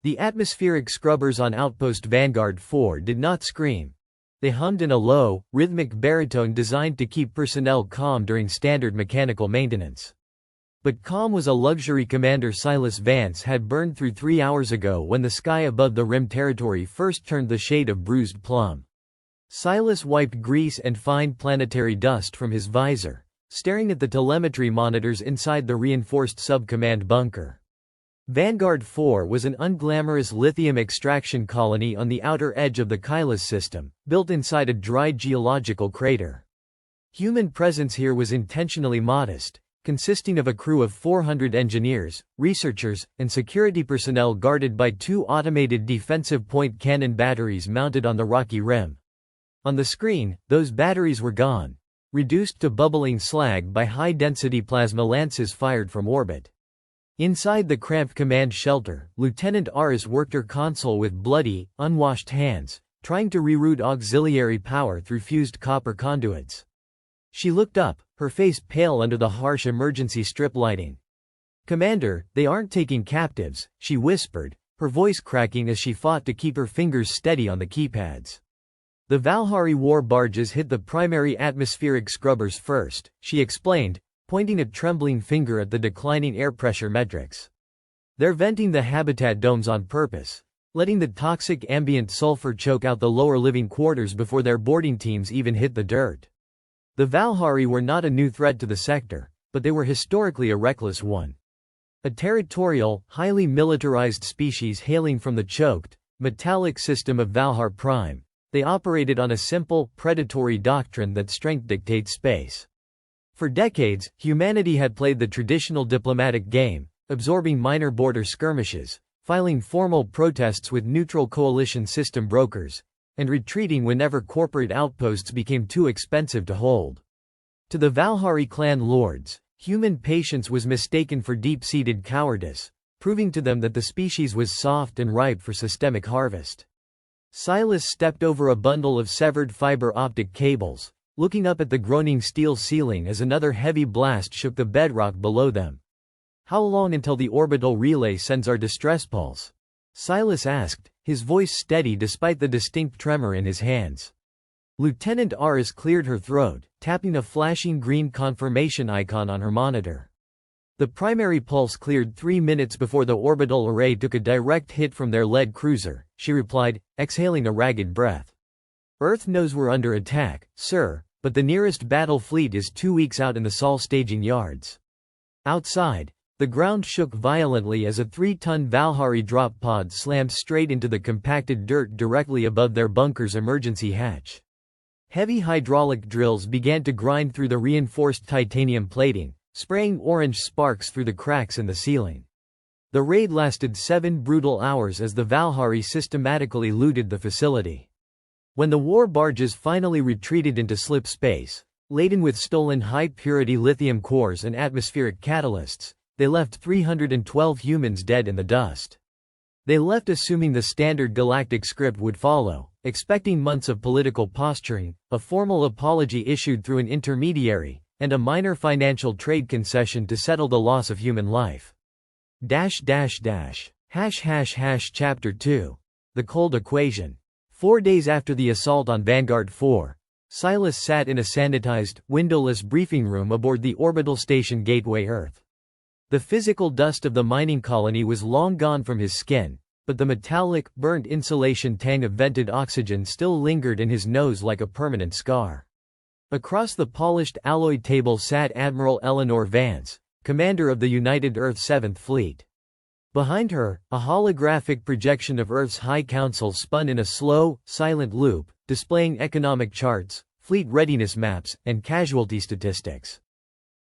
The atmospheric scrubbers on Outpost Vanguard 4 did not scream. They hummed in a low, rhythmic baritone designed to keep personnel calm during standard mechanical maintenance. But calm was a luxury Commander Silas Vance had burned through 3 hours ago when the sky above the rim territory first turned the shade of bruised plum. Silas wiped grease and fine planetary dust from his visor, staring at the telemetry monitors inside the reinforced sub-command bunker. Vanguard 4 was an unglamorous lithium extraction colony on the outer edge of the Kylus system, built inside a dry geological crater. Human presence here was intentionally modest, consisting of a crew of 400 engineers, researchers, and security personnel guarded by 2 automated defensive point cannon batteries mounted on the rocky rim. On the screen, those batteries were gone, reduced to bubbling slag by high-density plasma lances fired from orbit. Inside the cramped command shelter, Lieutenant Aris worked her console with bloody, unwashed hands, trying to reroute auxiliary power through fused copper conduits. She looked up, her face pale under the harsh emergency strip lighting. "Commander, they aren't taking captives," she whispered, her voice cracking as she fought to keep her fingers steady on the keypads. "The Valhari war barges hit the primary atmospheric scrubbers first," she explained, pointing a trembling finger at the declining air pressure metrics. "They're venting the habitat domes on purpose, letting the toxic ambient sulfur choke out the lower living quarters before their boarding teams even hit the dirt." The Valhari were not a new threat to the sector, but they were historically a reckless one. A territorial, highly militarized species hailing from the choked, metallic system of Valhar Prime, they operated on a simple, predatory doctrine that strength dictates space. For decades, humanity had played the traditional diplomatic game, absorbing minor border skirmishes, filing formal protests with neutral coalition system brokers, and retreating whenever corporate outposts became too expensive to hold. To the Valhari clan lords, human patience was mistaken for deep-seated cowardice, proving to them that the species was soft and ripe for systemic harvest. Silas stepped over a bundle of severed fiber optic cables, looking up at the groaning steel ceiling as another heavy blast shook the bedrock below them. "How long until the orbital relay sends our distress pulse?" Silas asked, his voice steady despite the distinct tremor in his hands. Lieutenant Aris cleared her throat, tapping a flashing green confirmation icon on her monitor. "The primary pulse cleared 3 minutes before the orbital array took a direct hit from their lead cruiser," she replied, exhaling a ragged breath. "Earth knows we're under attack, sir, but the nearest battle fleet is 2 weeks out in the Sol staging yards." Outside, the ground shook violently as a 3-ton Valhari drop pod slammed straight into the compacted dirt directly above their bunker's emergency hatch. Heavy hydraulic drills began to grind through the reinforced titanium plating, spraying orange sparks through the cracks in the ceiling. The raid lasted 7 brutal hours as the Valhari systematically looted the facility. When the war barges finally retreated into slip space, laden with stolen high-purity lithium cores and atmospheric catalysts, they left 312 humans dead in the dust. They left assuming the standard galactic script would follow, expecting months of political posturing, a formal apology issued through an intermediary, and a minor financial trade concession to settle the loss of human life. Chapter 2. The Cold Equation. 4 days after the assault on Vanguard 4, Silas sat in a sanitized, windowless briefing room aboard the orbital station Gateway Earth. The physical dust of the mining colony was long gone from his skin, but the metallic, burnt insulation tang of vented oxygen still lingered in his nose like a permanent scar. Across the polished alloy table sat Admiral Eleanor Vance, commander of the United Earth 7th Fleet. Behind her, a holographic projection of Earth's High Council spun in a slow, silent loop, displaying economic charts, fleet readiness maps, and casualty statistics.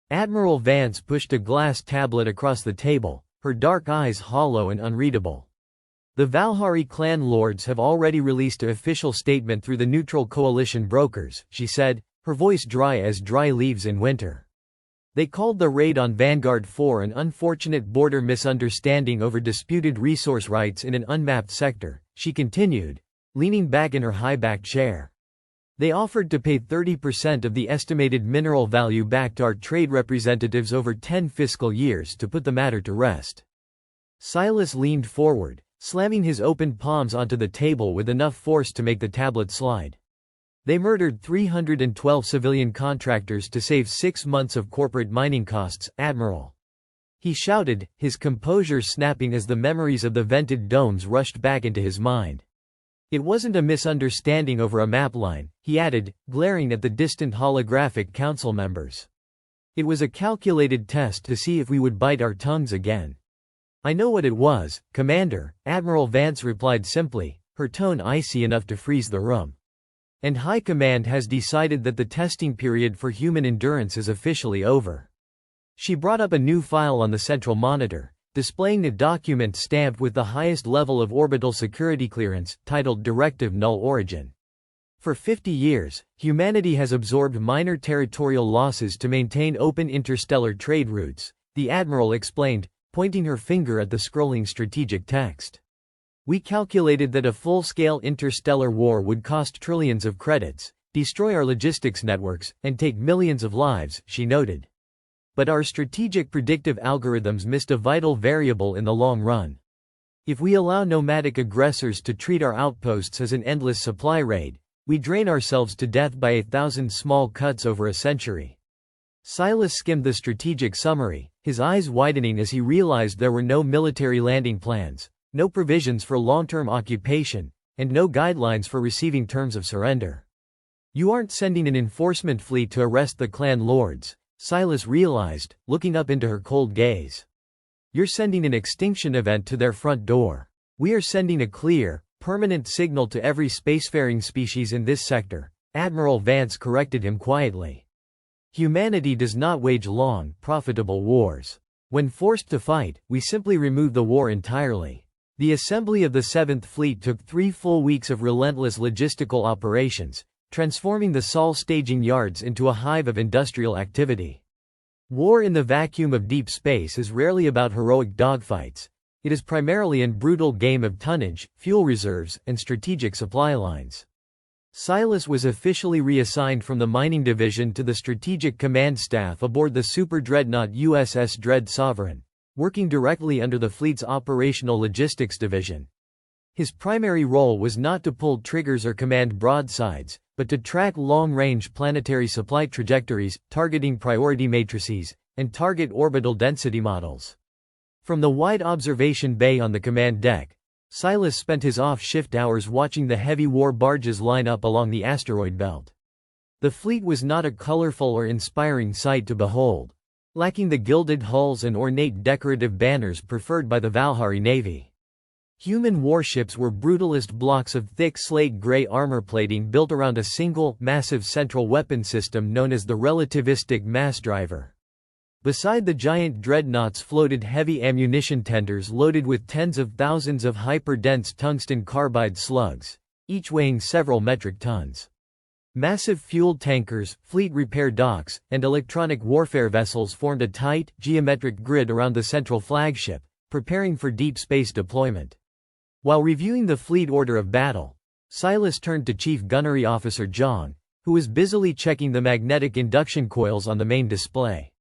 Admiral Vance pushed a glass tablet across the table, her dark eyes hollow and unreadable. "The Valhari clan lords have already released an official statement through the neutral coalition brokers," she said, her voice dry as dry leaves in winter. "They called the raid on Vanguard 4 an unfortunate border misunderstanding over disputed resource rights in an unmapped sector," she continued, leaning back in her high-backed chair. "They offered to pay 30% of the estimated mineral value back to our trade representatives over 10 fiscal years to put the matter to rest." Silas leaned forward, slamming his open palms onto the table with enough force to make the tablet slide. They murdered 312 civilian contractors to save 6 months of corporate mining costs, Admiral. He shouted, his composure snapping as the memories of the vented domes rushed back into his mind. It wasn't a misunderstanding over a map line, he added, glaring at the distant holographic council members. It was a calculated test to see if we would bite our tongues again. I know what it was, Commander, Admiral Vance replied simply, her tone icy enough to freeze the room. And High Command has decided that the testing period for human endurance is officially over. She brought up a new file on the central monitor, displaying a document stamped with the highest level of orbital security clearance, titled Directive Null Origin. For 50 years, humanity has absorbed minor territorial losses to maintain open interstellar trade routes, the Admiral explained, pointing her finger at the scrolling strategic text. We calculated that a full-scale interstellar war would cost trillions of credits, destroy our logistics networks, and take millions of lives, she noted. But our strategic predictive algorithms missed a vital variable in the long run. If we allow nomadic aggressors to treat our outposts as an endless supply raid, we drain ourselves to death by 1,000 small cuts over a century. Silas skimmed the strategic summary, his eyes widening as he realized there were no military landing plans, no provisions for long-term occupation, and no guidelines for receiving terms of surrender. You aren't sending an enforcement fleet to arrest the clan lords, Silas realized, looking up into her cold gaze. You're sending an extinction event to their front door. We are sending a clear, permanent signal to every spacefaring species in this sector, Admiral Vance corrected him quietly. Humanity does not wage long, profitable wars. When forced to fight, we simply remove the war entirely. The assembly of the 7th Fleet took 3 full weeks of relentless logistical operations, transforming the Sol staging yards into a hive of industrial activity. War in the vacuum of deep space is rarely about heroic dogfights. It is primarily a brutal game of tonnage, fuel reserves, and strategic supply lines. Silas was officially reassigned from the mining division to the strategic command staff aboard the super dreadnought USS Dread Sovereign, working directly under the fleet's operational logistics division. His primary role was not to pull triggers or command broadsides, but to track long-range planetary supply trajectories, targeting priority matrices, and target orbital density models. From the wide observation bay on the command deck, Silas spent his off-shift hours watching the heavy war barges line up along the asteroid belt. The fleet was not a colorful or inspiring sight to behold, lacking the gilded hulls and ornate decorative banners preferred by the Valhari Navy. Human warships were brutalist blocks of thick slate-gray armor plating built around a single, massive central weapon system known as the relativistic mass driver. Beside the giant dreadnoughts floated heavy ammunition tenders loaded with tens of thousands of hyper-dense tungsten carbide slugs, each weighing several metric tons. Massive fuel tankers, fleet repair docks, and electronic warfare vessels formed a tight, geometric grid around the central flagship, preparing for deep space deployment. While reviewing the fleet order of battle, Silas turned to Chief Gunnery Officer Zhang, who was busily checking the magnetic induction coils on the main display.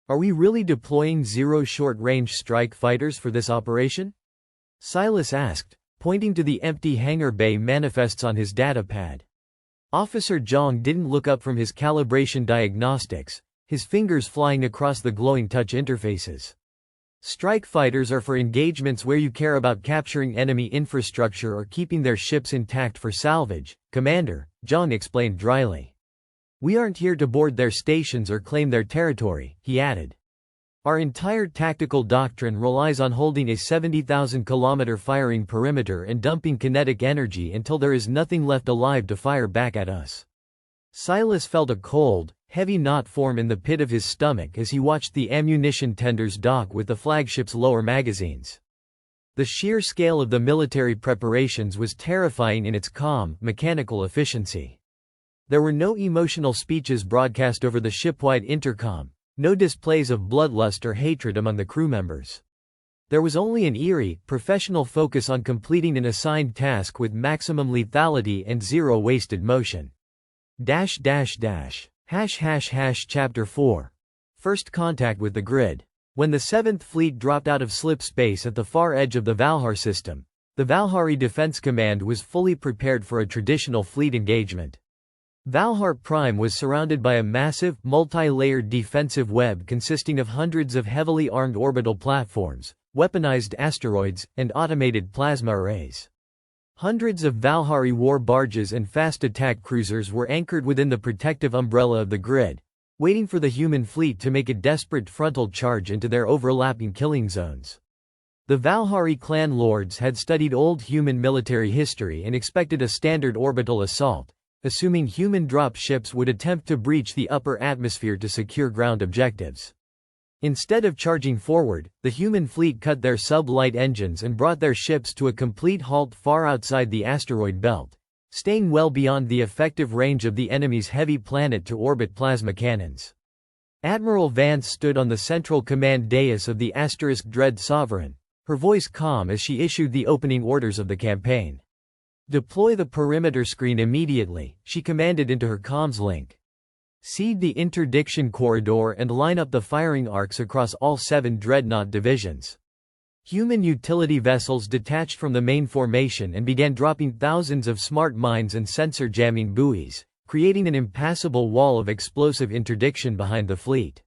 Are we really deploying zero short-range strike fighters for this operation? Silas asked, pointing to the empty hangar bay manifests on his datapad. Officer Zhang didn't look up from his calibration diagnostics, his fingers flying across the glowing touch interfaces. Strike fighters are for engagements where you care about capturing enemy infrastructure or keeping their ships intact for salvage, Commander, Zhang explained dryly. We aren't here to board their stations or claim their territory, he added. Our entire tactical doctrine relies on holding a 70,000-kilometer firing perimeter and dumping kinetic energy until there is nothing left alive to fire back at us. Silas felt a cold, heavy knot form in the pit of his stomach as he watched the ammunition tenders dock with the flagship's lower magazines. The sheer scale of the military preparations was terrifying in its calm, mechanical efficiency. There were no emotional speeches broadcast over the ship-wide intercom, no displays of bloodlust or hatred among the crew members. There was only an eerie, professional focus on completing an assigned task with maximum lethality and zero wasted motion. Chapter 4. First contact with the grid. When the 7th Fleet dropped out of slip space at the far edge of the Valhar system, The Valhari Defense Command was fully prepared for a traditional fleet engagement. Valhar Prime was surrounded by a massive, multi-layered defensive web consisting of hundreds of heavily armed orbital platforms, weaponized asteroids, and automated plasma arrays. Hundreds of Valhari war barges and fast attack cruisers were anchored within the protective umbrella of the grid, waiting for the human fleet to make a desperate frontal charge into their overlapping killing zones. The Valhari clan lords had studied old human military history and expected a standard orbital assault, assuming human drop ships would attempt to breach the upper atmosphere to secure ground objectives. Instead of charging forward, the human fleet cut their sub-light engines and brought their ships to a complete halt far outside the asteroid belt, staying well beyond the effective range of the enemy's heavy planet-to-orbit plasma cannons. Admiral Vance stood on the central command dais of the Dread Sovereign, her voice calm as she issued the opening orders of the campaign. "Deploy the perimeter screen immediately," she commanded into her comms link. "Seed the interdiction corridor and line up the firing arcs across all 7 dreadnought divisions." Human utility vessels detached from the main formation and began dropping thousands of smart mines and sensor jamming buoys, creating an impassable wall of explosive interdiction behind the fleet.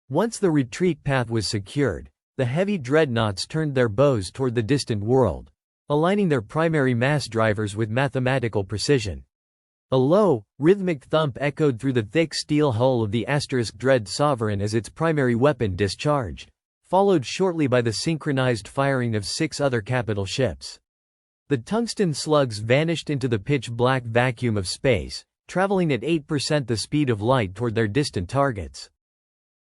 Once the retreat path was secured, the heavy dreadnoughts turned their bows toward the distant world, aligning their primary mass drivers with mathematical precision. A low, rhythmic thump echoed through the thick steel hull of the Dread Sovereign as its primary weapon discharged, followed shortly by the synchronized firing of 6 other capital ships. The tungsten slugs vanished into the pitch-black vacuum of space, traveling at 8% the speed of light toward their distant targets.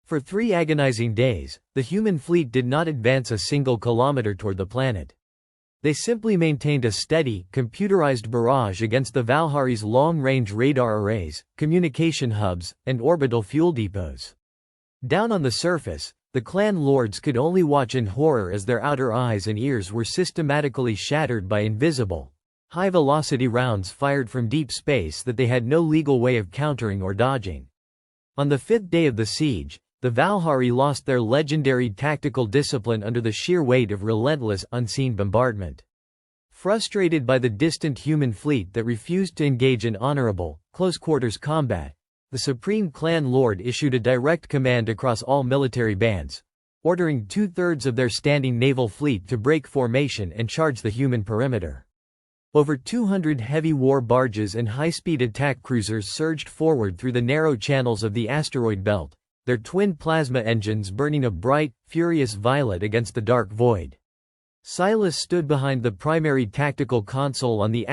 For 3 agonizing days, the human fleet did not advance a single kilometer toward the planet. They simply maintained a steady, computerized barrage against the Valhari's long-range radar arrays, communication hubs, and orbital fuel depots. Down on the surface, the clan lords could only watch in horror as their outer eyes and ears were systematically shattered by invisible, high-velocity rounds fired from deep space that they had no legal way of countering or dodging. On the 5th day of the siege, the Valhari lost their legendary tactical discipline under the sheer weight of relentless, unseen bombardment. Frustrated by the distant human fleet that refused to engage in honorable, close-quarters combat, the Supreme Clan Lord issued a direct command across all military bands, ordering 2/3 of their standing naval fleet to break formation and charge the human perimeter. Over 200 heavy war barges and high-speed attack cruisers surged forward through the narrow channels of the asteroid belt, their twin plasma engines burning a bright, furious violet against the dark void. Silas stood behind the primary tactical console on the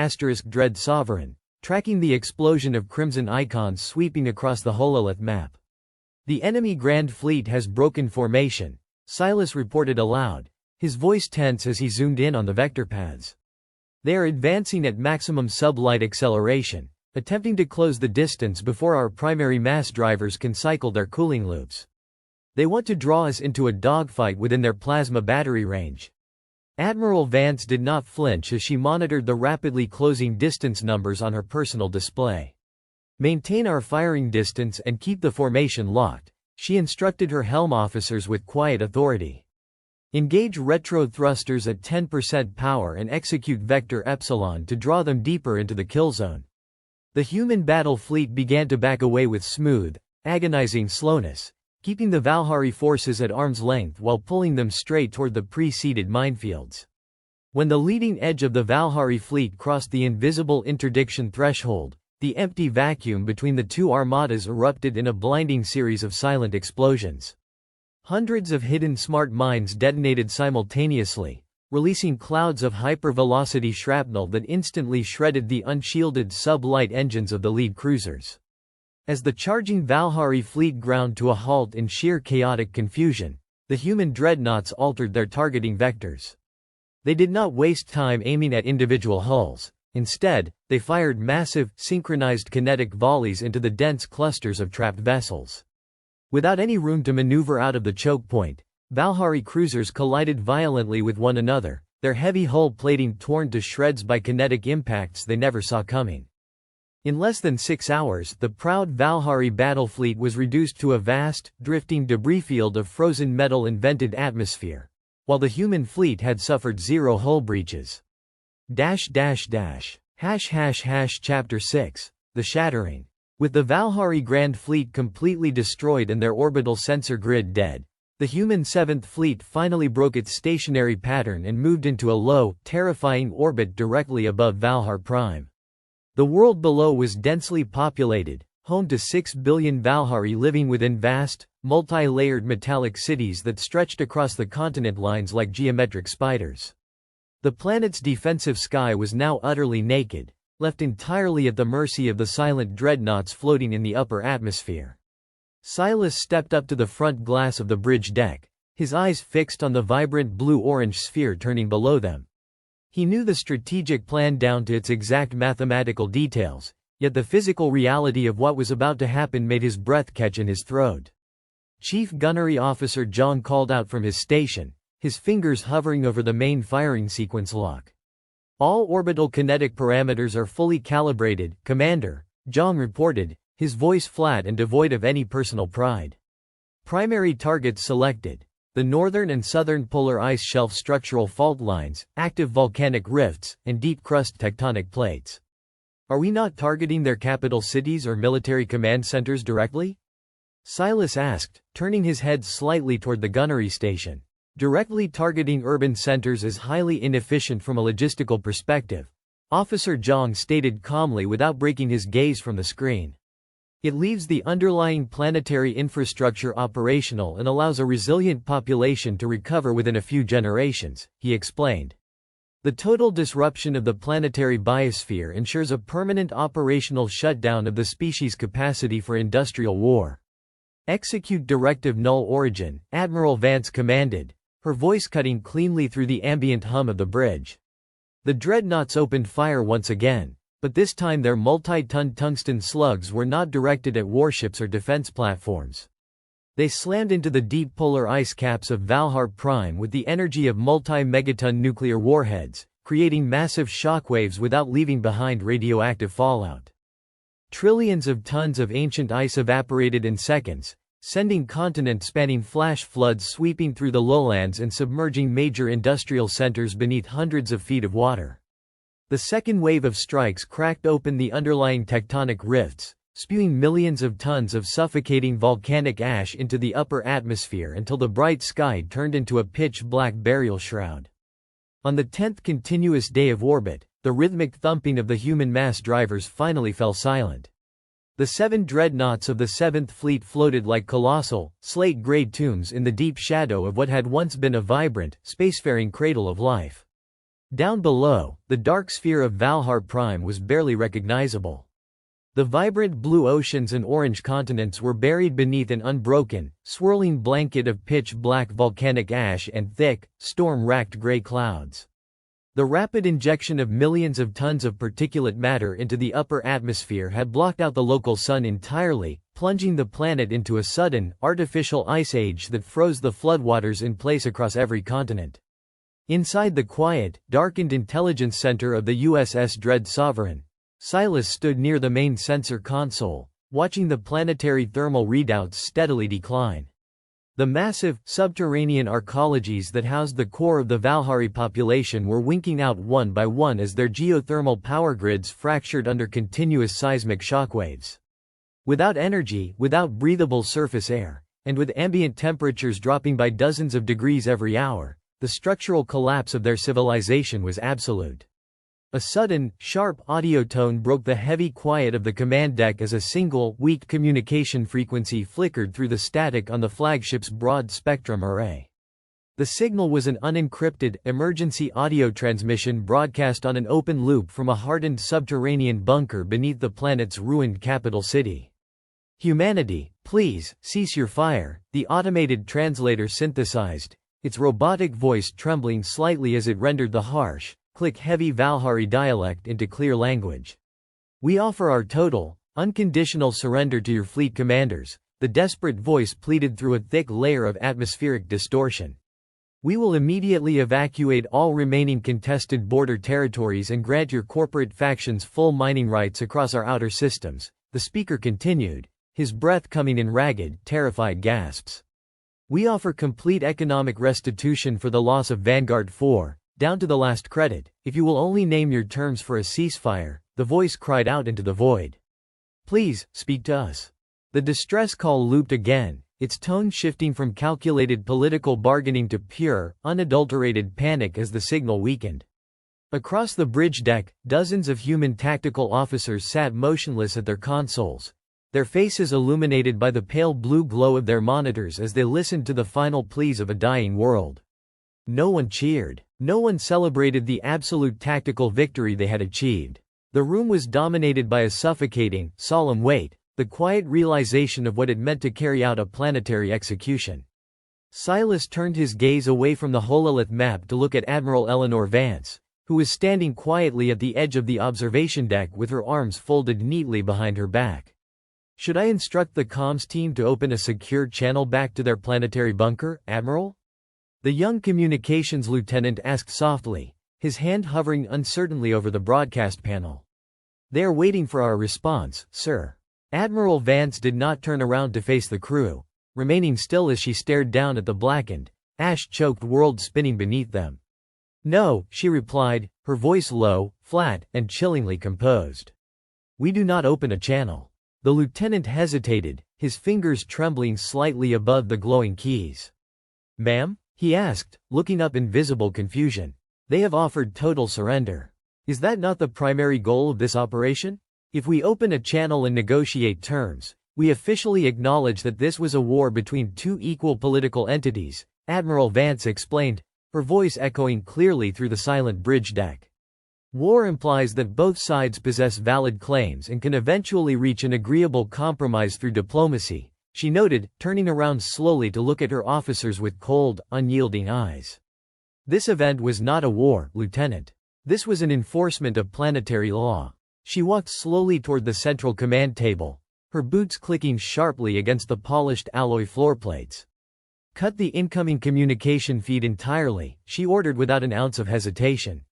Dread Sovereign, tracking the explosion of crimson icons sweeping across the hololith map. "The enemy Grand Fleet has broken formation," Silas reported aloud, his voice tense as he zoomed in on the vector paths. "They are advancing at maximum sublight acceleration, attempting to close the distance before our primary mass drivers can cycle their cooling loops. They want to draw us into a dogfight within their plasma battery range." Admiral Vance did not flinch as she monitored the rapidly closing distance numbers on her personal display. "Maintain our firing distance and keep the formation locked," she instructed her helm officers with quiet authority. "Engage retro thrusters at 10% power and execute Vector Epsilon to draw them deeper into the kill zone." The human battle fleet began to back away with smooth, agonizing slowness, keeping the Valhari forces at arm's length while pulling them straight toward the pre-seeded minefields. When the leading edge of the Valhari fleet crossed the invisible interdiction threshold, the empty vacuum between the 2 armadas erupted in a blinding series of silent explosions. Hundreds of hidden smart mines detonated simultaneously, releasing clouds of hypervelocity shrapnel that instantly shredded the unshielded sub-light engines of the lead cruisers. As the charging Valhari fleet ground to a halt in sheer chaotic confusion, the human dreadnoughts altered their targeting vectors. They did not waste time aiming at individual hulls. Instead, they fired massive, synchronized kinetic volleys into the dense clusters of trapped vessels. Without any room to maneuver out of the choke point, Valhari cruisers collided violently with one another, their heavy hull plating torn to shreds by kinetic impacts they never saw coming. In less than 6 hours, the proud Valhari battle fleet was reduced to a vast, drifting debris field of frozen metal and vented atmosphere, while the human fleet had suffered 0 hull breaches. Chapter 6. The Shattering. With the Valhari Grand Fleet completely destroyed and their orbital sensor grid dead, the human 7th Fleet finally broke its stationary pattern and moved into a low, terrifying orbit directly above Valhar Prime. The world below was densely populated, home to 6 billion Valhari living within vast, multi-layered metallic cities that stretched across the continent lines like geometric spiders. The planet's defensive sky was now utterly naked, left entirely at the mercy of the silent dreadnoughts floating in the upper atmosphere. Silas stepped up to the front glass of the bridge deck, his eyes fixed on the vibrant blue-orange sphere turning below them. He knew the strategic plan down to its exact mathematical details, yet the physical reality of what was about to happen made his breath catch in his throat. Chief Gunnery Officer John called out from his station, his fingers hovering over the main firing sequence lock. "All orbital kinetic parameters are fully calibrated, Commander," John reported, his voice flat and devoid of any personal pride. "Primary targets selected: the northern and southern polar ice shelf structural fault lines, active volcanic rifts, and deep crust tectonic plates. Are we not targeting their capital cities or military command centers directly?" Silas asked, turning his head slightly toward the gunnery station. "Directly targeting urban centers is highly inefficient from a logistical perspective," Officer Zhang stated calmly without breaking his gaze from the screen. "It leaves the underlying planetary infrastructure operational and allows a resilient population to recover within a few generations," he explained. "The total disruption of the planetary biosphere ensures a permanent operational shutdown of the species' capacity for industrial war." "Execute Directive Null Origin," Admiral Vance commanded, her voice cutting cleanly through the ambient hum of the bridge. The dreadnoughts opened fire once again, but this time their multi-ton tungsten slugs were not directed at warships or defense platforms. They slammed into the deep polar ice caps of Valhar Prime with the energy of multi-megaton nuclear warheads, creating massive shockwaves without leaving behind radioactive fallout. Trillions of tons of ancient ice evaporated in seconds, sending continent-spanning flash floods sweeping through the lowlands and submerging major industrial centers beneath hundreds of feet of water. The second wave of strikes cracked open the underlying tectonic rifts, spewing millions of tons of suffocating volcanic ash into the upper atmosphere until the bright sky turned into a pitch-black burial shroud. On the 10th continuous day of orbit, the rhythmic thumping of the human mass drivers finally fell silent. The 7 dreadnoughts of the 7th Fleet floated like colossal, slate-gray tombs in the deep shadow of what had once been a vibrant, spacefaring cradle of life. Down below, the dark sphere of Valhar Prime was barely recognizable. The vibrant blue oceans and orange continents were buried beneath an unbroken, swirling blanket of pitch-black volcanic ash and thick, storm-racked gray clouds. The rapid injection of millions of tons of particulate matter into the upper atmosphere had blocked out the local sun entirely, plunging the planet into a sudden, artificial ice age that froze the floodwaters in place across every continent. Inside the quiet, darkened intelligence center of the USS Dread Sovereign, Silas stood near the main sensor console, watching the planetary thermal readouts steadily decline. The massive, subterranean arcologies that housed the core of the Valhari population were winking out one by one as their geothermal power grids fractured under continuous seismic shockwaves. Without energy, without breathable surface air, and with ambient temperatures dropping by dozens of degrees every hour, the structural collapse of their civilization was absolute. A sudden, sharp audio tone broke the heavy quiet of the command deck as a single, weak communication frequency flickered through the static on the flagship's broad-spectrum array. The signal was an unencrypted, emergency audio transmission broadcast on an open loop from a hardened subterranean bunker beneath the planet's ruined capital city. "Humanity, please, cease your fire," the automated translator synthesized, its robotic voice trembling slightly as it rendered the harsh, click-heavy Valhari dialect into clear language. "We offer our total, unconditional surrender to your fleet commanders," the desperate voice pleaded through a thick layer of atmospheric distortion. "We will immediately evacuate all remaining contested border territories and grant your corporate factions full mining rights across our outer systems," the speaker continued, his breath coming in ragged, terrified gasps. "We offer complete economic restitution for the loss of Vanguard 4, down to the last credit. If you will only name your terms for a ceasefire, the voice cried out into the void. Please, speak to us. The distress call looped again, its tone shifting from calculated political bargaining to pure, unadulterated panic as the signal weakened. Across the bridge deck, dozens of human tactical officers sat motionless at their consoles, their faces illuminated by the pale blue glow of their monitors as they listened to the final pleas of a dying world. No one cheered. No one celebrated the absolute tactical victory they had achieved. The room was dominated by a suffocating, solemn weight, the quiet realization of what it meant to carry out a planetary execution. Silas turned his gaze away from the hololith map to look at Admiral Eleanor Vance, who was standing quietly at the edge of the observation deck with her arms folded neatly behind her back. Should I instruct the comms team to open a secure channel back to their planetary bunker, Admiral? The young communications lieutenant asked softly, his hand hovering uncertainly over the broadcast panel. They are waiting for our response, sir. Admiral Vance did not turn around to face the crew, remaining still as she stared down at the blackened, ash-choked world spinning beneath them. No, she replied, her voice low, flat, and chillingly composed. We do not open a channel. The lieutenant hesitated, his fingers trembling slightly above the glowing keys. Ma'am? He asked, looking up in visible confusion. They have offered total surrender. Is that not the primary goal of this operation? If we open a channel and negotiate terms, we officially acknowledge that this was a war between two equal political entities, Admiral Vance explained, her voice echoing clearly through the silent bridge deck. War implies that both sides possess valid claims and can eventually reach an agreeable compromise through diplomacy, she noted, turning around slowly to look at her officers with cold, unyielding eyes. This event was not a war, Lieutenant. This was an enforcement of planetary law. She walked slowly toward the central command table, her boots clicking sharply against the polished alloy floor plates. Cut the incoming communication feed entirely, she ordered without an ounce of hesitation.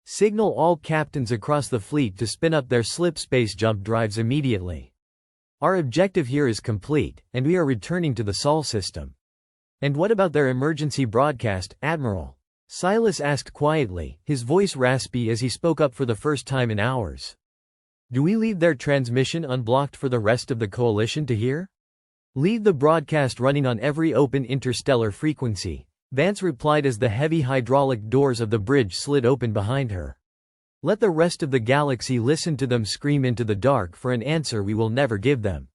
Signal all captains across the fleet to spin up their slip space jump drives immediately. Our objective here is complete, and we are returning to the Sol system. And what about their emergency broadcast, Admiral? Silas asked quietly, his voice raspy as he spoke up for the first time in hours. Do we leave their transmission unblocked for the rest of the coalition to hear? Leave the broadcast running on every open interstellar frequency, Vance replied as the heavy hydraulic doors of the bridge slid open behind her. Let the rest of the galaxy listen to them scream into the dark for an answer we will never give them.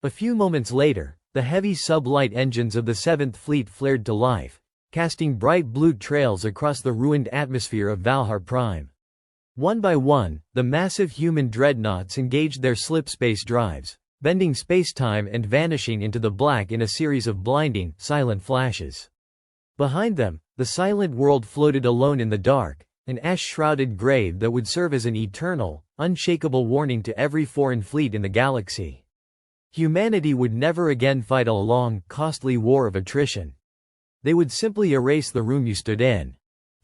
A few moments later, the heavy sublight engines of the 7th Fleet flared to life, casting bright blue trails across the ruined atmosphere of Valhar Prime. One by one, the massive human dreadnoughts engaged their slipspace drives, bending space-time and vanishing into the black in a series of blinding, silent flashes. Behind them, the silent world floated alone in the dark, an ash-shrouded grave that would serve as an eternal, unshakable warning to every foreign fleet in the galaxy. Humanity would never again fight a long, costly war of attrition. They would simply erase the room you stood in.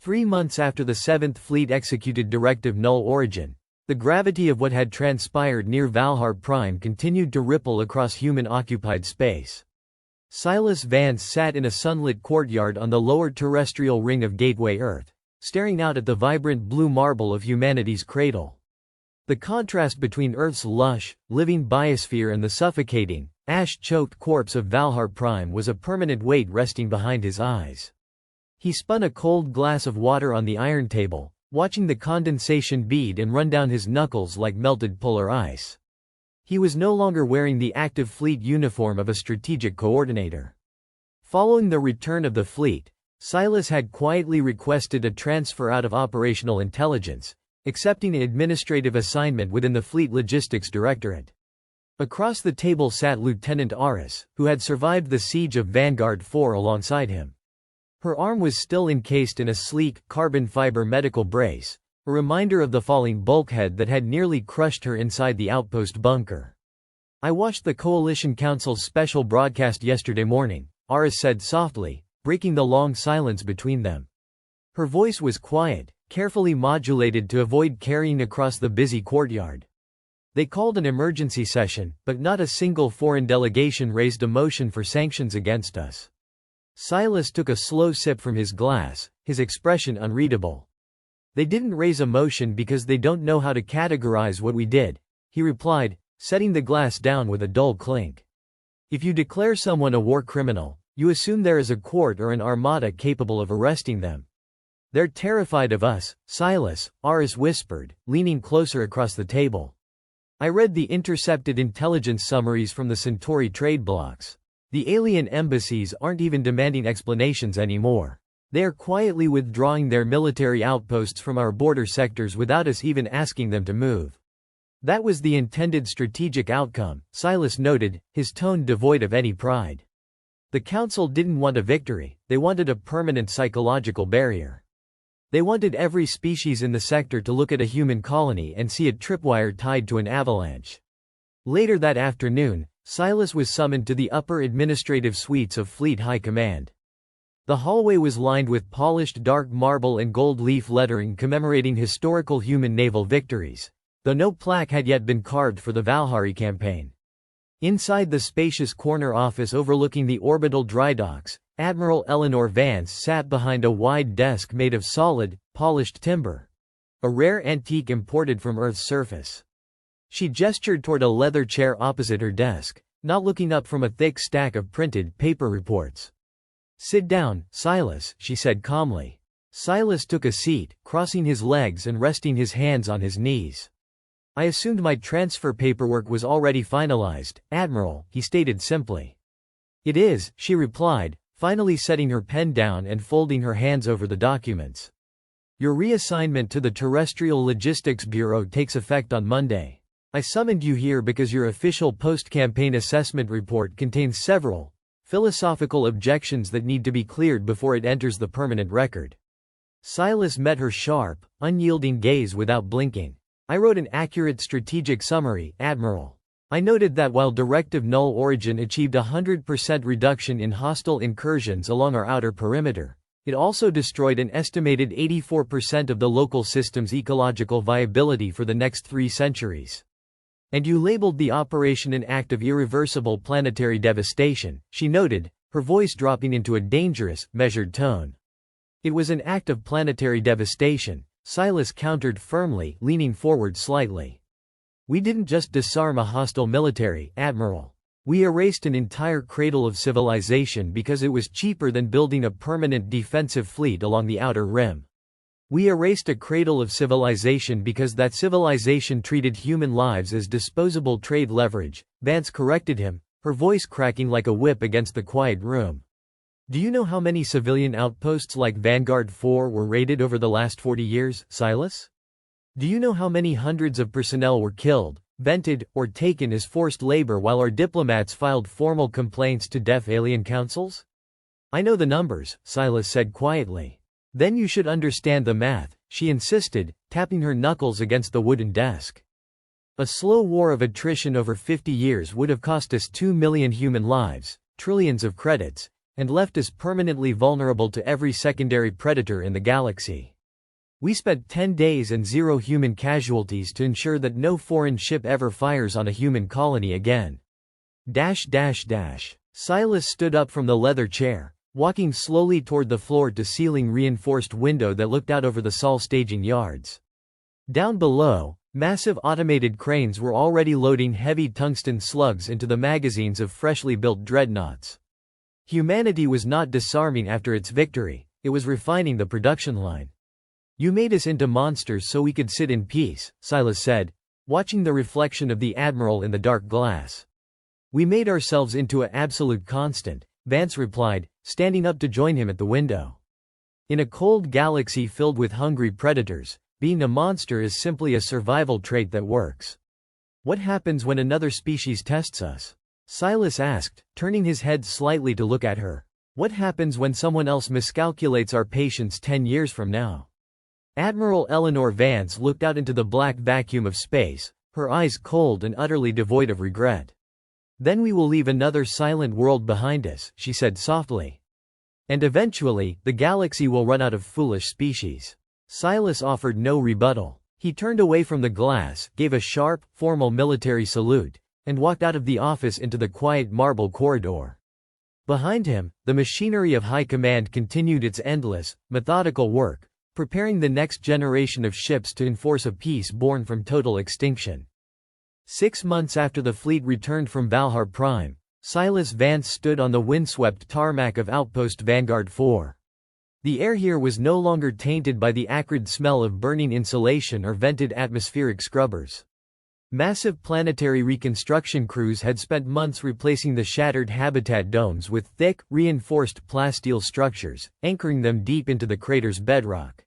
3 months after the 7th Fleet executed Directive Null Origin, the gravity of what had transpired near Valhar Prime continued to ripple across human-occupied space. Silas Vance sat in a sunlit courtyard on the lower terrestrial ring of Gateway Earth, staring out at the vibrant blue marble of humanity's cradle. The contrast between Earth's lush, living biosphere and the suffocating, ash-choked corpse of Valhar Prime was a permanent weight resting behind his eyes. He spun a cold glass of water on the iron table, watching the condensation bead and run down his knuckles like melted polar ice. He was no longer wearing the active fleet uniform of a strategic coordinator. Following the return of the fleet, Silas had quietly requested a transfer out of operational intelligence, accepting an administrative assignment within the Fleet Logistics Directorate. Across the table sat Lieutenant Aris, who had survived the siege of Vanguard 4 alongside him. Her arm was still encased in a sleek, carbon fiber medical brace, a reminder of the falling bulkhead that had nearly crushed her inside the outpost bunker. I watched the Coalition Council's special broadcast yesterday morning, Aris said softly, breaking the long silence between them. Her voice was quiet, carefully modulated to avoid carrying across the busy courtyard. They called an emergency session, but not a single foreign delegation raised a motion for sanctions against us. Silas took a slow sip from his glass, his expression unreadable. They didn't raise a motion because they don't know how to categorize what we did, he replied, setting the glass down with a dull clink. If you declare someone a war criminal, you assume there is a court or an armada capable of arresting them. They're terrified of us, Silas, Aris whispered, leaning closer across the table. I read the intercepted intelligence summaries from the Centauri trade blocks. The alien embassies aren't even demanding explanations anymore. They are quietly withdrawing their military outposts from our border sectors without us even asking them to move. That was the intended strategic outcome, Silas noted, his tone devoid of any pride. The Council didn't want a victory, they wanted a permanent psychological barrier. They wanted every species in the sector to look at a human colony and see a tripwire tied to an avalanche. Later that afternoon, Silas was summoned to the upper administrative suites of Fleet High Command. The hallway was lined with polished dark marble and gold leaf lettering commemorating historical human naval victories, though no plaque had yet been carved for the Valhari campaign. Inside the spacious corner office overlooking the orbital dry docks, Admiral Eleanor Vance sat behind a wide desk made of solid, polished timber, a rare antique imported from Earth's surface. She gestured toward a leather chair opposite her desk, not looking up from a thick stack of printed paper reports. Sit down, Silas, she said calmly. Silas took a seat, crossing his legs and resting his hands on his knees. I assumed my transfer paperwork was already finalized, Admiral, he stated simply. It is, she replied, finally setting her pen down and folding her hands over the documents. Your reassignment to the Terrestrial Logistics Bureau takes effect on Monday. I summoned you here because your official post-campaign assessment report contains several philosophical objections that need to be cleared before it enters the permanent record. Silas met her sharp, unyielding gaze without blinking. I wrote an accurate strategic summary, Admiral. I noted that while Directive Null Origin achieved a 100% reduction in hostile incursions along our outer perimeter, it also destroyed an estimated 84% of the local system's ecological viability for the next 3 centuries. And you labeled the operation an act of irreversible planetary devastation, she noted, her voice dropping into a dangerous, measured tone. It was an act of planetary devastation, Silas countered firmly, leaning forward slightly. We didn't just disarm a hostile military, Admiral. We erased an entire cradle of civilization because it was cheaper than building a permanent defensive fleet along the outer rim. We erased a cradle of civilization because that civilization treated human lives as disposable trade leverage, Vance corrected him, her voice cracking like a whip against the quiet room. Do you know how many civilian outposts like Vanguard 4 were raided over the last 40 years, Silas? Do you know how many hundreds of personnel were killed, vented, or taken as forced labor while our diplomats filed formal complaints to deaf alien councils? I know the numbers, Silas said quietly. Then you should understand the math, she insisted, tapping her knuckles against the wooden desk. A slow war of attrition over 50 years would have cost us 2 million human lives, trillions of credits, and left us permanently vulnerable to every secondary predator in the galaxy. We spent 10 days and 0 human casualties to ensure that no foreign ship ever fires on a human colony again. Silas stood up from the leather chair, walking slowly toward the floor-to-ceiling reinforced window that looked out over the Sol staging yards. Down below, massive automated cranes were already loading heavy tungsten slugs into the magazines of freshly built dreadnoughts. Humanity was not disarming after its victory, it was refining the production line. You made us into monsters so we could sit in peace, Silas said, watching the reflection of the Admiral in the dark glass. We made ourselves into an absolute constant, Vance replied, standing up to join him at the window. In a cold galaxy filled with hungry predators, being a monster is simply a survival trait that works. What happens when another species tests us? Silas asked, turning his head slightly to look at her. What happens when someone else miscalculates our patience 10 years from now? Admiral Eleanor Vance looked out into the black vacuum of space, her eyes cold and utterly devoid of regret. Then we will leave another silent world behind us, she said softly. And eventually, the galaxy will run out of foolish species. Silas offered no rebuttal. He turned away from the glass, gave a sharp, formal military salute, and walked out of the office into the quiet marble corridor. Behind him, the machinery of High Command continued its endless, methodical work, preparing the next generation of ships to enforce a peace born from total extinction. 6 months after the fleet returned from Valhar Prime, Silas Vance stood on the windswept tarmac of Outpost Vanguard 4. The air here was no longer tainted by the acrid smell of burning insulation or vented atmospheric scrubbers. Massive planetary reconstruction crews had spent months replacing the shattered habitat domes with thick, reinforced plasteel structures, anchoring them deep into the crater's bedrock.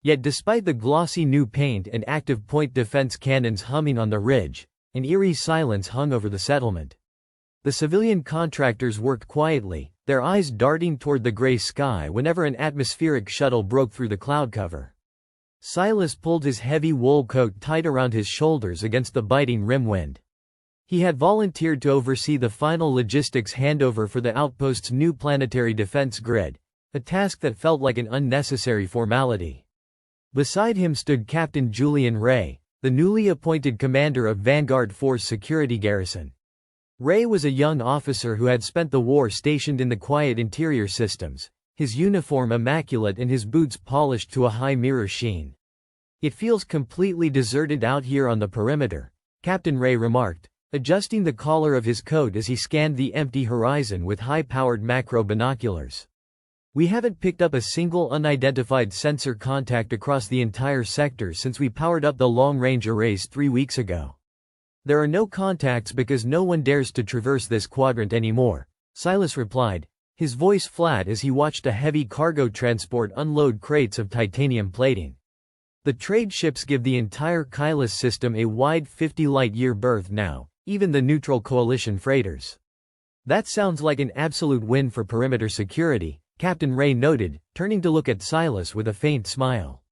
Yet despite the glossy new paint and active point defense cannons humming on the ridge, an eerie silence hung over the settlement. The civilian contractors worked quietly, their eyes darting toward the gray sky whenever an atmospheric shuttle broke through the cloud cover. Silas pulled his heavy wool coat tight around his shoulders against the biting rim wind. He had volunteered to oversee the final logistics handover for the outpost's new planetary defense grid, a task that felt like an unnecessary formality. Beside him stood Captain Julian Ray, the newly appointed commander of Vanguard 4's security garrison. Ray was a young officer who had spent the war stationed in the quiet interior systems, his uniform immaculate and his boots polished to a high mirror sheen. "It feels completely deserted out here on the perimeter," Captain Ray remarked, adjusting the collar of his coat as he scanned the empty horizon with high-powered macro binoculars. "We haven't picked up a single unidentified sensor contact across the entire sector since we powered up the long-range arrays 3 weeks ago. There are no contacts because no one dares to traverse this quadrant anymore," Silas replied, his voice flat as he watched a heavy cargo transport unload crates of titanium plating. "The trade ships give the entire Kylus system a wide 50 light-year berth now, even the neutral coalition freighters." "That sounds like an absolute win for perimeter security," Captain Ray noted, turning to look at Silas with a faint smile.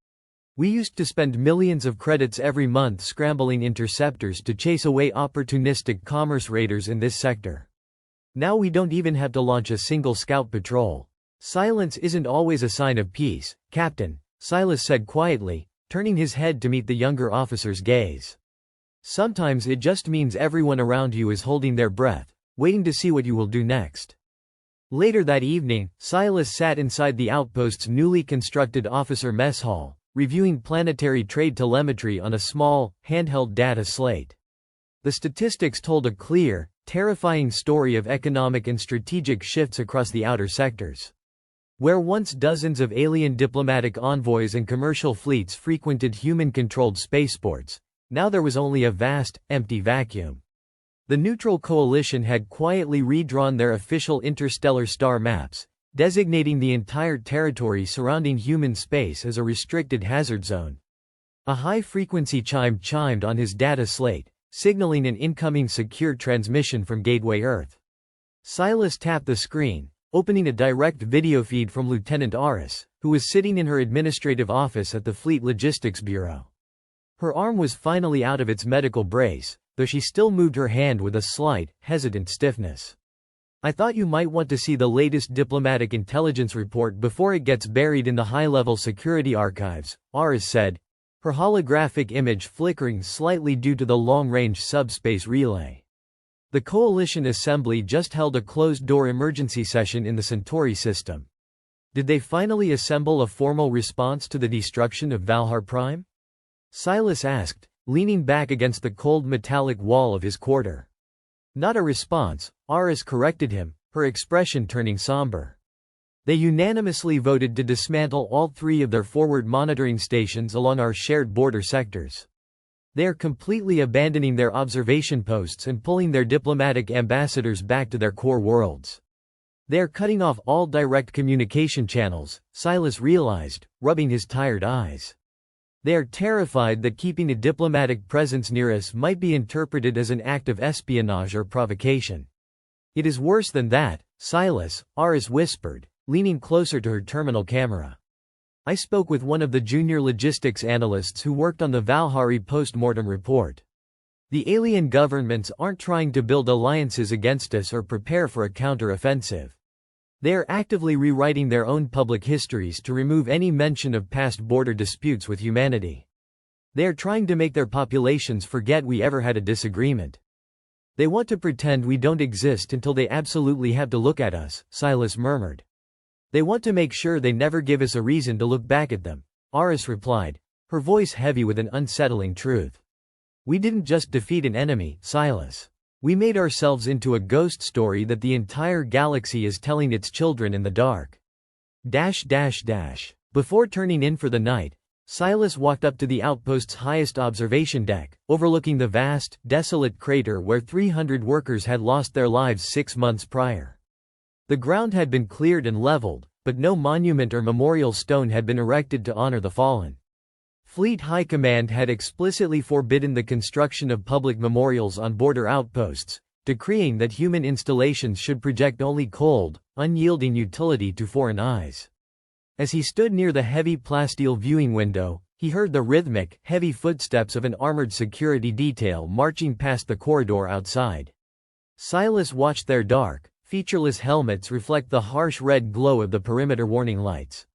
"We used to spend millions of credits every month scrambling interceptors to chase away opportunistic commerce raiders in this sector. Now we don't even have to launch a single scout patrol." "Silence isn't always a sign of peace, Captain," Silas said quietly, turning his head to meet the younger officer's gaze. "Sometimes it just means everyone around you is holding their breath, waiting to see what you will do next." Later that evening, Silas sat inside the outpost's newly constructed officer mess hall, reviewing planetary trade telemetry on a small, handheld data slate. The statistics told a clear, terrifying story of economic and strategic shifts across the outer sectors. Where once dozens of alien diplomatic envoys and commercial fleets frequented human-controlled spaceports, now there was only a vast, empty vacuum. The neutral coalition had quietly redrawn their official interstellar star maps, designating the entire territory surrounding human space as a restricted hazard zone. A high-frequency chime chimed on his data slate, signaling an incoming secure transmission from Gateway Earth. Silas tapped the screen, opening a direct video feed from Lieutenant Aris, who was sitting in her administrative office at the Fleet Logistics Bureau. Her arm was finally out of its medical brace, though she still moved her hand with a slight, hesitant stiffness. "I thought you might want to see the latest diplomatic intelligence report before it gets buried in the high-level security archives," Aris said, her holographic image flickering slightly due to the long-range subspace relay. The Coalition Assembly just held a closed-door emergency session in the Centauri system. "Did they finally assemble a formal response to the destruction of Valhar Prime?" Silas asked, leaning back against the cold metallic wall of his quarter. "Not a response," Aris corrected him, her expression turning somber. "They unanimously voted to dismantle all 3 of their forward monitoring stations along our shared border sectors. They are completely abandoning their observation posts and pulling their diplomatic ambassadors back to their core worlds. They are cutting off all direct communication channels," Silas realized, rubbing his tired eyes. "They are terrified that keeping a diplomatic presence near us might be interpreted as an act of espionage or provocation." "It is worse than that, Silas," Aris whispered, leaning closer to her terminal camera. "I spoke with one of the junior logistics analysts who worked on the Valhari post-mortem report. The alien governments aren't trying to build alliances against us or prepare for a counter-offensive. They are actively rewriting their own public histories to remove any mention of past border disputes with humanity. They are trying to make their populations forget we ever had a disagreement." They want to pretend we don't exist until they absolutely have to look at us, Silas murmured. They want to make sure they never give us a reason to look back at them, Aris replied, her voice heavy with an unsettling truth. We didn't just defeat an enemy, Silas. We made ourselves into a ghost story that the entire galaxy is telling its children in the dark. Before turning in for the night, Silas walked up to the outpost's highest observation deck, overlooking the vast, desolate crater where 300 workers had lost their lives 6 months prior. The ground had been cleared and leveled, but no monument or memorial stone had been erected to honor the fallen. Fleet High Command had explicitly forbidden the construction of public memorials on border outposts, decreeing that human installations should project only cold, unyielding utility to foreign eyes. As he stood near the heavy plasteel viewing window, he heard the rhythmic, heavy footsteps of an armored security detail marching past the corridor outside. Silas watched their dark, featureless helmets reflect the harsh red glow of the perimeter warning lights.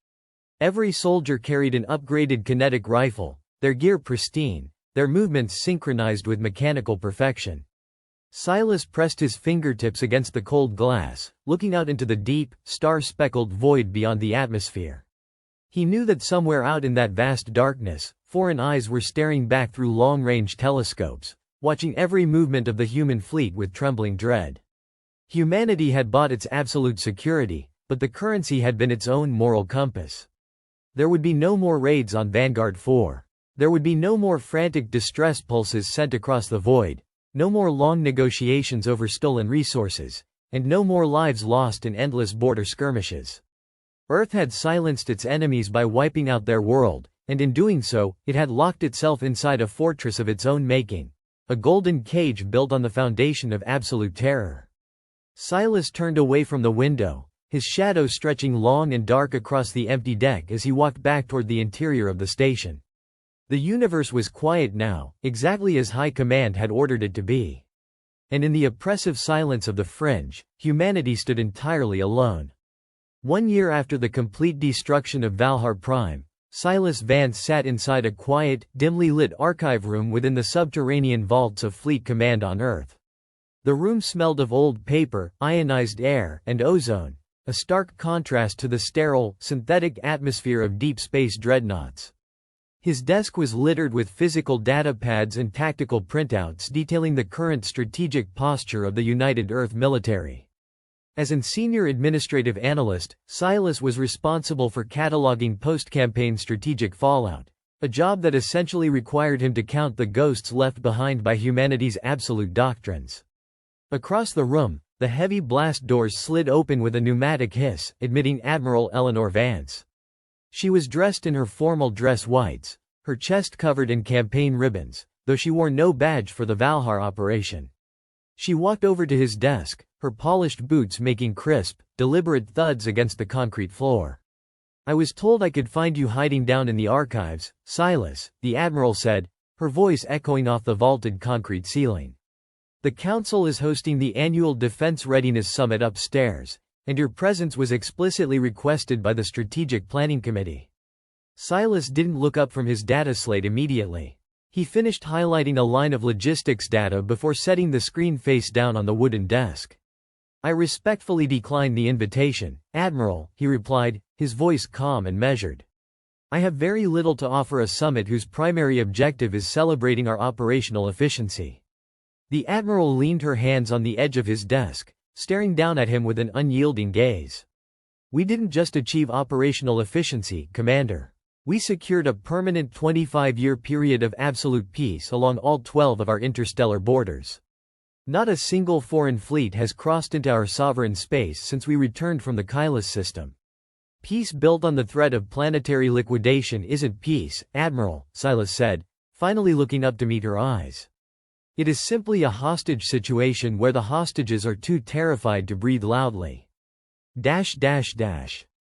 Every soldier carried an upgraded kinetic rifle, their gear pristine, their movements synchronized with mechanical perfection. Silas pressed his fingertips against the cold glass, looking out into the deep, star-speckled void beyond the atmosphere. He knew that somewhere out in that vast darkness, foreign eyes were staring back through long-range telescopes, watching every movement of the human fleet with trembling dread. Humanity had bought its absolute security, but the currency had been its own moral compass. There would be no more raids on Vanguard 4. There would be no more frantic distress pulses sent across the void, no more long negotiations over stolen resources, and no more lives lost in endless border skirmishes. Earth had silenced its enemies by wiping out their world, and in doing so, it had locked itself inside a fortress of its own making, a golden cage built on the foundation of absolute terror. Silas turned away from the window, his shadow stretching long and dark across the empty deck as he walked back toward the interior of the station. The universe was quiet now, exactly as High Command had ordered it to be. And in the oppressive silence of the fringe, humanity stood entirely alone. 1 year after the complete destruction of Valhar Prime, Silas Vance sat inside a quiet, dimly lit archive room within the subterranean vaults of Fleet Command on Earth. The room smelled of old paper, ionized air, and ozone, a stark contrast to the sterile, synthetic atmosphere of deep space dreadnoughts. His desk was littered with physical data pads and tactical printouts detailing the current strategic posture of the United Earth military. As an senior administrative analyst, Silas was responsible for cataloging post-campaign strategic fallout, a job that essentially required him to count the ghosts left behind by humanity's absolute doctrines. Across the room, the heavy blast doors slid open with a pneumatic hiss, admitting Admiral Eleanor Vance. She was dressed in her formal dress whites, her chest covered in campaign ribbons, though she wore no badge for the Valhar operation. She walked over to his desk, her polished boots making crisp, deliberate thuds against the concrete floor. "I was told I could find you hiding down in the archives, Silas," the Admiral said, her voice echoing off the vaulted concrete ceiling. "The Council is hosting the annual Defense Readiness Summit upstairs, and your presence was explicitly requested by the Strategic Planning Committee." Silas didn't look up from his data slate immediately. He finished highlighting a line of logistics data before setting the screen face down on the wooden desk. "I respectfully decline the invitation, Admiral," he replied, his voice calm and measured. "I have very little to offer a summit whose primary objective is celebrating our operational efficiency." The Admiral leaned her hands on the edge of his desk, staring down at him with an unyielding gaze. "We didn't just achieve operational efficiency, Commander. We secured a permanent 25-year period of absolute peace along all 12 of our interstellar borders. Not a single foreign fleet has crossed into our sovereign space since we returned from the Kylus system. Peace built on the threat of planetary liquidation isn't peace, Admiral," Silas said, finally looking up to meet her eyes. "It is simply a hostage situation where the hostages are too terrified to breathe loudly."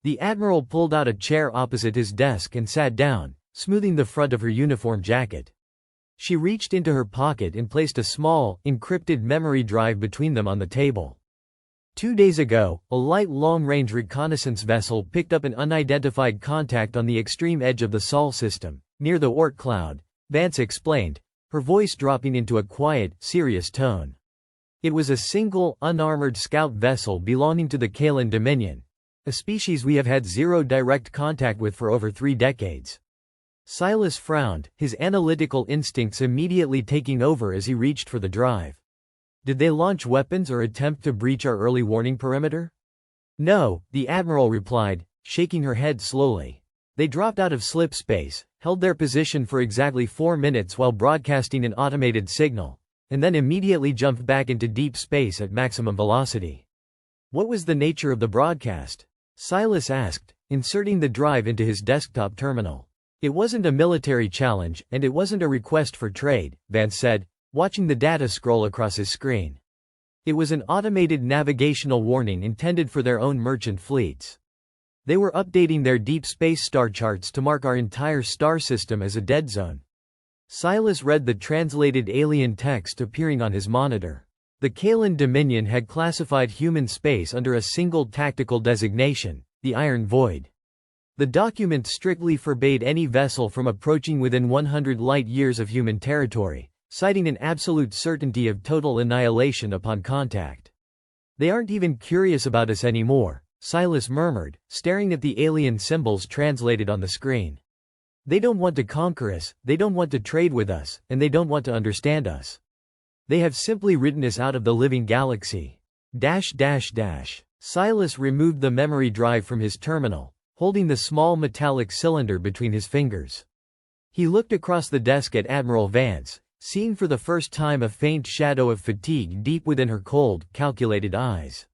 The Admiral pulled out a chair opposite his desk and sat down, smoothing the front of her uniform jacket. She reached into her pocket and placed a small, encrypted memory drive between them on the table. 2 days ago, a light long-range reconnaissance vessel picked up an unidentified contact on the extreme edge of the Sol system, near the Orc cloud, Vance explained, her voice dropping into a quiet, serious tone. It was a single, unarmored scout vessel belonging to the Kalan Dominion, a species we have had zero direct contact with for over 3 decades. Silas frowned, his analytical instincts immediately taking over as he reached for the drive. Did they launch weapons or attempt to breach our early warning perimeter? No, the Admiral replied, shaking her head slowly. They dropped out of slip space, held their position for exactly 4 minutes while broadcasting an automated signal, and then immediately jumped back into deep space at maximum velocity. What was the nature of the broadcast? Silas asked, inserting the drive into his desktop terminal. It wasn't a military challenge, and it wasn't a request for trade, Vance said, watching the data scroll across his screen. It was an automated navigational warning intended for their own merchant fleets. They were updating their deep space star charts to mark our entire star system as a dead zone. Silas read the translated alien text appearing on his monitor. The Kalan Dominion had classified human space under a single tactical designation, the Iron Void. The document strictly forbade any vessel from approaching within 100 light-years of human territory, citing an absolute certainty of total annihilation upon contact. They aren't even curious about us anymore, Silas murmured, staring at the alien symbols translated on the screen. They don't want to conquer us, they don't want to trade with us, and they don't want to understand us. They have simply written us out of the living galaxy. Silas removed the memory drive from his terminal, holding the small metallic cylinder between his fingers. He looked across the desk at Admiral Vance, seeing for the first time a faint shadow of fatigue deep within her cold, calculated eyes.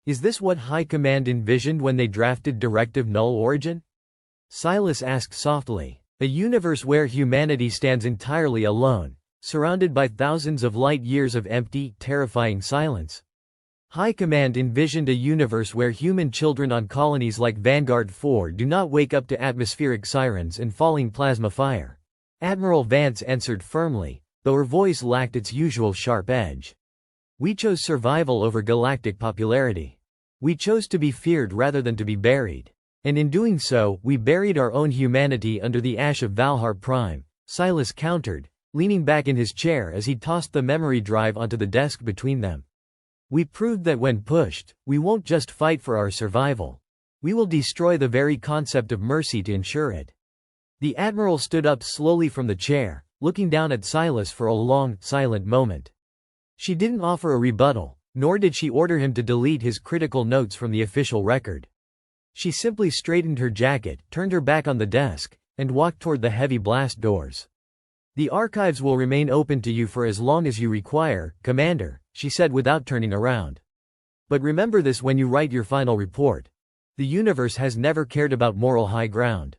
Is this what High Command envisioned when they drafted Directive Null Origin? Silas asked softly. A universe where humanity stands entirely alone, surrounded by thousands of light-years of empty, terrifying silence. High Command envisioned a universe where human children on colonies like Vanguard 4 do not wake up to atmospheric sirens and falling plasma fire. Admiral Vance answered firmly, though her voice lacked its usual sharp edge. We chose survival over galactic popularity. We chose to be feared rather than to be buried. And in doing so, we buried our own humanity under the ash of Valhar Prime, Silas countered, leaning back in his chair as he tossed the memory drive onto the desk between them. We proved that when pushed, we won't just fight for our survival. We will destroy the very concept of mercy to ensure it. The Admiral stood up slowly from the chair, looking down at Silas for a long, silent moment. She didn't offer a rebuttal, nor did she order him to delete his critical notes from the official record. She simply straightened her jacket, turned her back on the desk, and walked toward the heavy blast doors. The archives will remain open to you for as long as you require, Commander, she said without turning around. But remember this when you write your final report. The universe has never cared about moral high ground.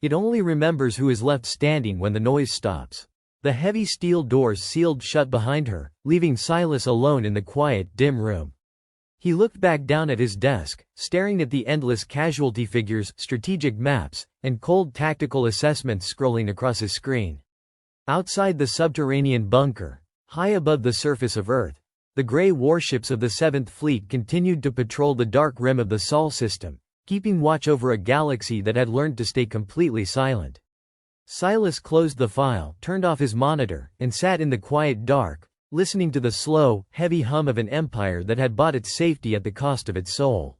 It only remembers who is left standing when the noise stops. The heavy steel doors sealed shut behind her, leaving Silas alone in the quiet, dim room. He looked back down at his desk, staring at the endless casualty figures, strategic maps, and cold tactical assessments scrolling across his screen. Outside the subterranean bunker, high above the surface of Earth, the gray warships of the 7th Fleet continued to patrol the dark rim of the Sol system, keeping watch over a galaxy that had learned to stay completely silent. Silas closed the file, turned off his monitor, and sat in the quiet dark, listening to the slow, heavy hum of an empire that had bought its safety at the cost of its soul.